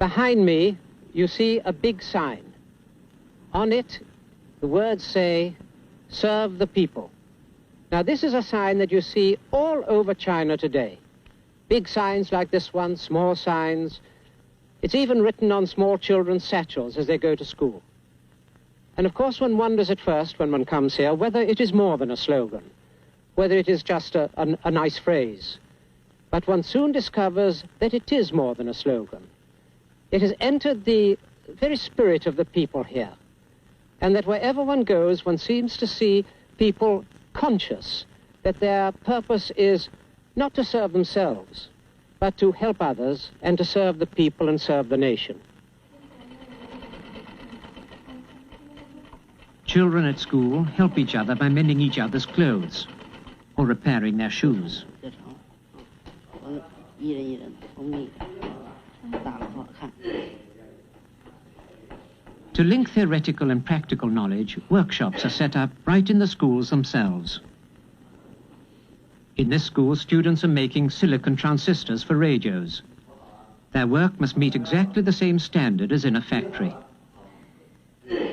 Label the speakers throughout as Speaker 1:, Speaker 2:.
Speaker 1: Behind me, you see a big sign. On it, the words say, "Serve the people." Now, this is a sign that you see all over China today. Big signs like this one, small signs. It's even written on small children's satchels as they go to school. And of course, one wonders at first, when one comes here, whether it is more than a slogan, whether it is just a nice phrase. But one soon discovers that it is more than a slogan. It has entered the very spirit of the people here, and that wherever one goes, one seems to see people conscious that their purpose is not to serve themselves, but to help others and to serve the people and serve the nation.
Speaker 2: Children at school help each other by mending each other's clothes or repairing their shoes. To link theoretical and practical knowledge, workshops are set up right in the schools themselves. In this school, students are making silicon transistors for radios. Their work must meet exactly the same standard as in a factory.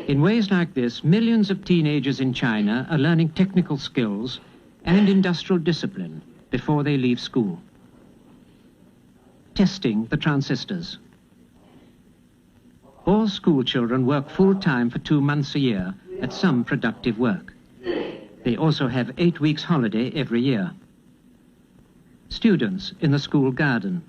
Speaker 2: In ways like this, millions of teenagers in China are learning technical skills and industrial discipline before they leave school. Testing the transistors. All school children work full-time for 2 months a year at some productive work. They also have 8 weeks holiday every year. Students in the school garden.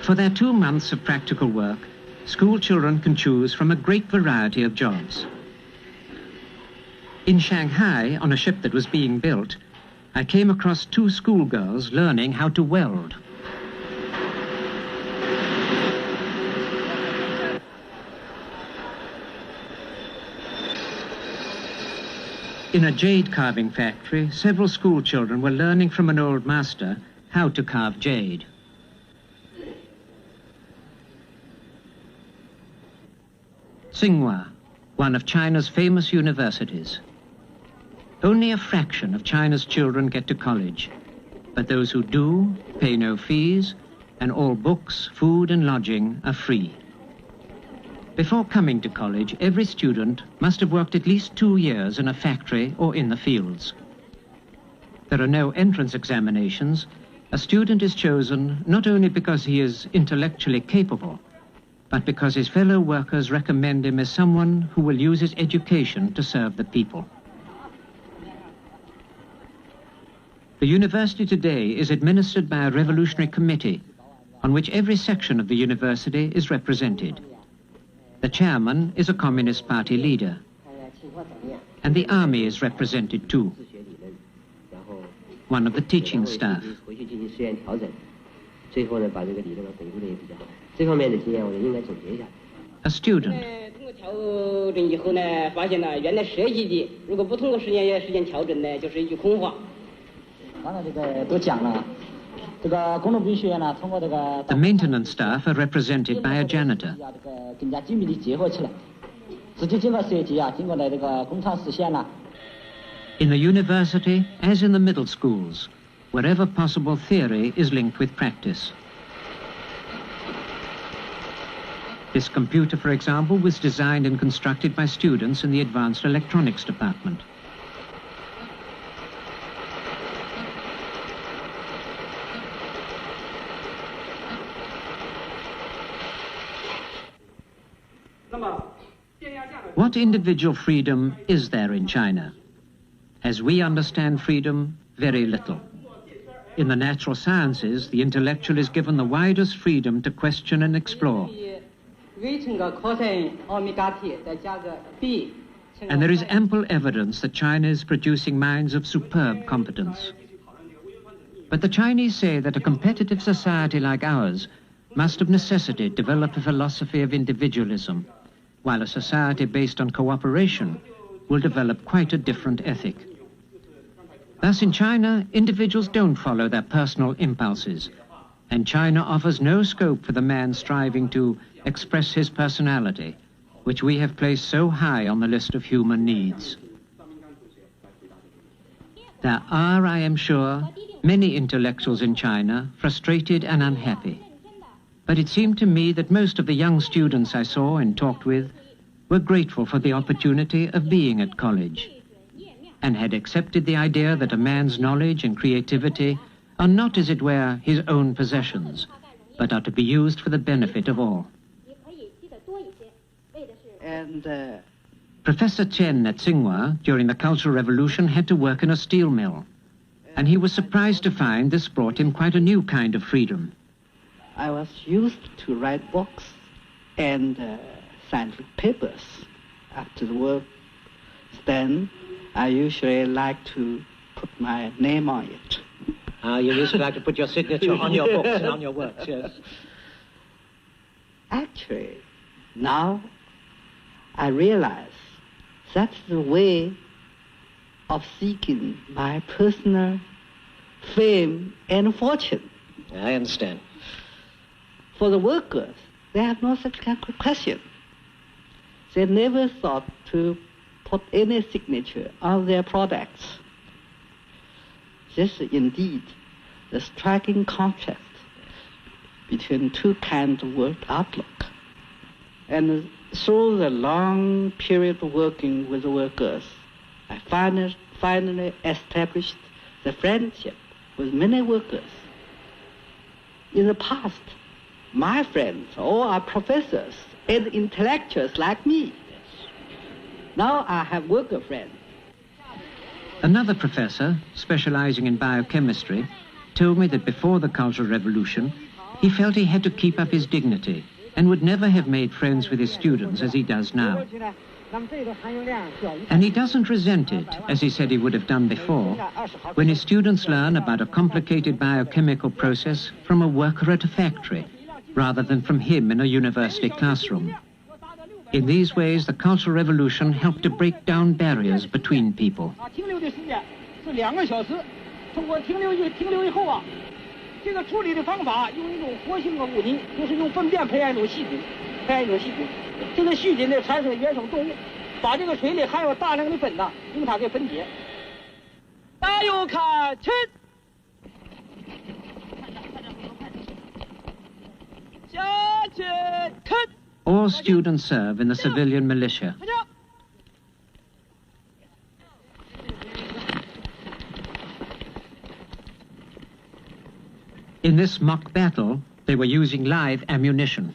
Speaker 2: For their 2 months of practical work, school children can choose from a great variety of jobs. In Shanghai, on a ship that was being built, I came across 2 schoolgirls learning how to weld. In a jade carving factory, several school children were learning from an old master how to carve jade. Tsinghua, one of China's famous universities. Only a fraction of China's children get to college, but those who do pay no fees, and all books, food and lodging are free. Before coming to college, every student must have worked at least 2 years in a factory or in the fields. There are no entrance examinations. A student is chosen not only because he is intellectually capable, but because his fellow workers recommend him as someone who will use his education to serve the people. The university today is administered by a revolutionary committee on which every section of the university is represented. The chairman is a Communist Party leader, and the army is represented too. One of the teaching staff. A student. The maintenance staff are represented by a janitor. In the university, as in the middle schools, wherever possible, theory is linked with practice. This computer, for example, was designed and constructed by students in the advanced electronics department. What individual freedom is there in China? As we understand freedom, very little. In the natural sciences, the intellectual is given the widest freedom to question and explore. And there is ample evidence that China is producing minds of superb competence. But the Chinese say that a competitive society like ours must of necessity develop a philosophy of individualism, while a society based on cooperation will develop quite a different ethic. Thus, in China, individuals don't follow their personal impulses, and China offers no scope for the man striving to express his personality, which we have placed so high on the list of human needs. There are, I am sure, many intellectuals in China frustrated and unhappy. But it seemed to me that most of the young students I saw and talked with were grateful for the opportunity of being at college and had accepted the idea that a man's knowledge and creativity are not, as it were, his own possessions, but are to be used for the benefit of all.
Speaker 3: And
Speaker 2: Professor Chen at Tsinghua, during the Cultural Revolution, had to work in a steel mill, and he was surprised to find this brought him quite a new kind of freedom.
Speaker 3: I was used to write books and scientific papers after the work. Then I usually like to put my name on it.
Speaker 1: You used to like to put your signature on your books and on your works, yes.
Speaker 3: Actually, now I realize that's the way of seeking my personal fame and fortune.
Speaker 1: I understand.
Speaker 3: For the workers, they have no such kind of question. They never thought to put any signature on their products. This is indeed the striking contrast between two kinds of work outlook. And through the long period of working with the workers, I finally established the friendship with many workers. In the past, my friends all are professors and intellectuals like me. Now I have worker friends.
Speaker 2: Another professor, specializing in biochemistry, told me that before the Cultural Revolution, he felt he had to keep up his dignity and would never have made friends with his students as he does now. And he doesn't resent it, as he said he would have done before, when his students learn about a complicated biochemical process from a worker at a factory, rather than from him in a university classroom. In these ways, the Cultural Revolution helped to break down barriers between people.
Speaker 4: 这个处理的方法用一种活性的物质，就是用粪便培养一种细菌，这个细菌呢产生原生动物，把这个水里含有大量的苯呐，用它给分解。大有看齐，下去看。
Speaker 2: All students serve in the civilian militia. In this mock battle, they were using live ammunition.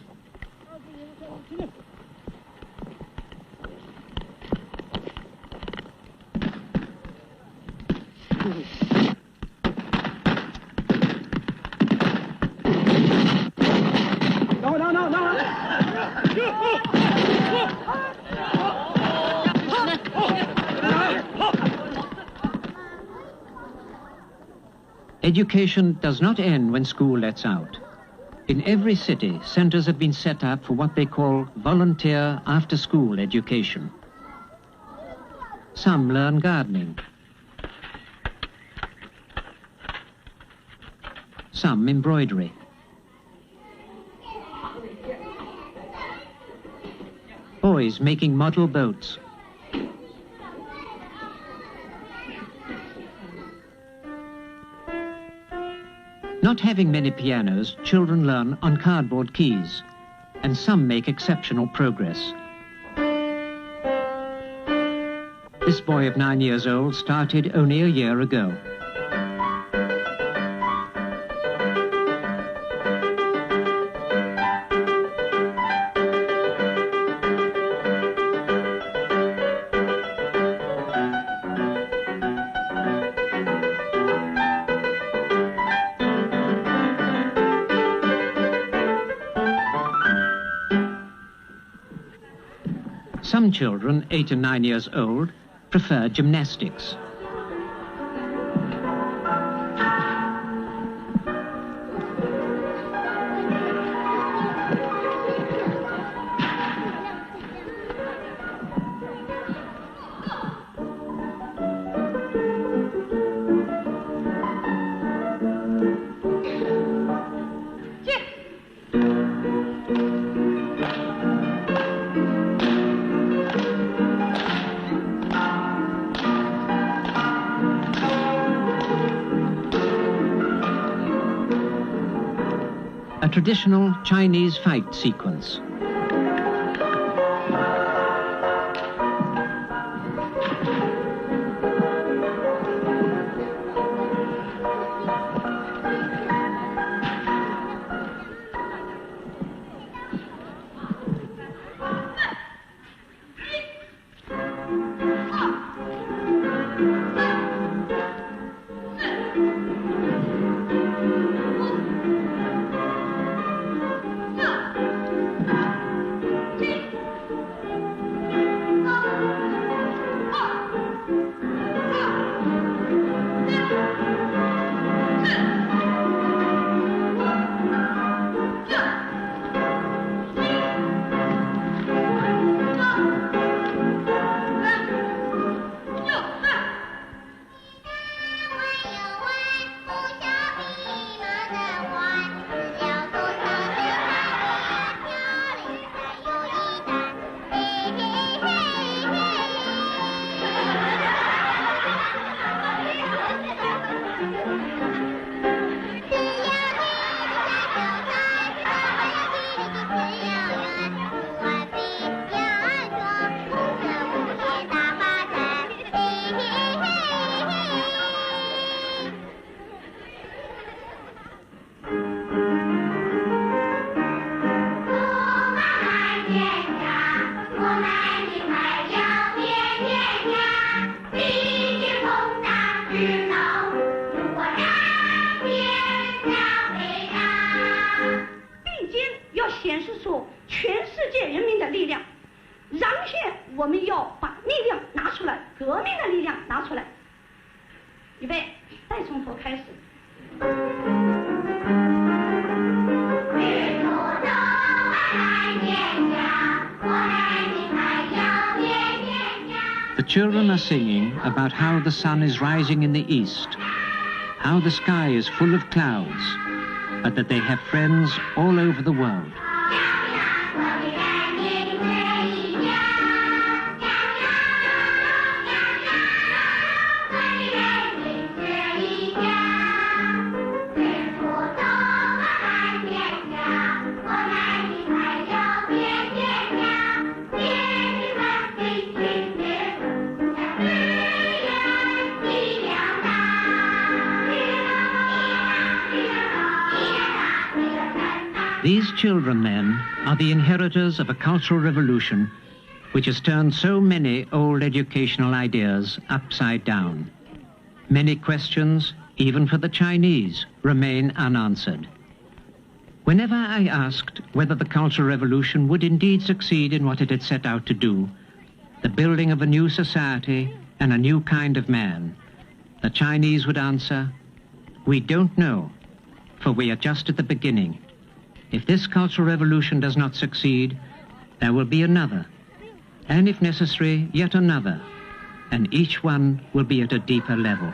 Speaker 2: Education does not end when school lets out. In every city, centers have been set up for what they call volunteer after-school education. Some learn gardening. Some embroidery. Boys making model boats. Not having many pianos, children learn on cardboard keys, and some make exceptional progress. This boy of 9 years old started only a year ago. Some children, 8 and 9 years old, prefer gymnastics. a traditional Chinese fight sequence. The children are singing about how the sun is rising in the east, how the sky is full of clouds, but that they have friends all over the world. These children, then, are the inheritors of a cultural revolution which has turned so many old educational ideas upside down. Many questions, even for the Chinese, remain unanswered. Whenever I asked whether the Cultural Revolution would indeed succeed in what it had set out to do, the building of a new society and a new kind of man, the Chinese would answer, "We don't know, for we are just at the beginning. If this Cultural Revolution does not succeed, there will be another, and if necessary, yet another, and each one will be at a deeper level."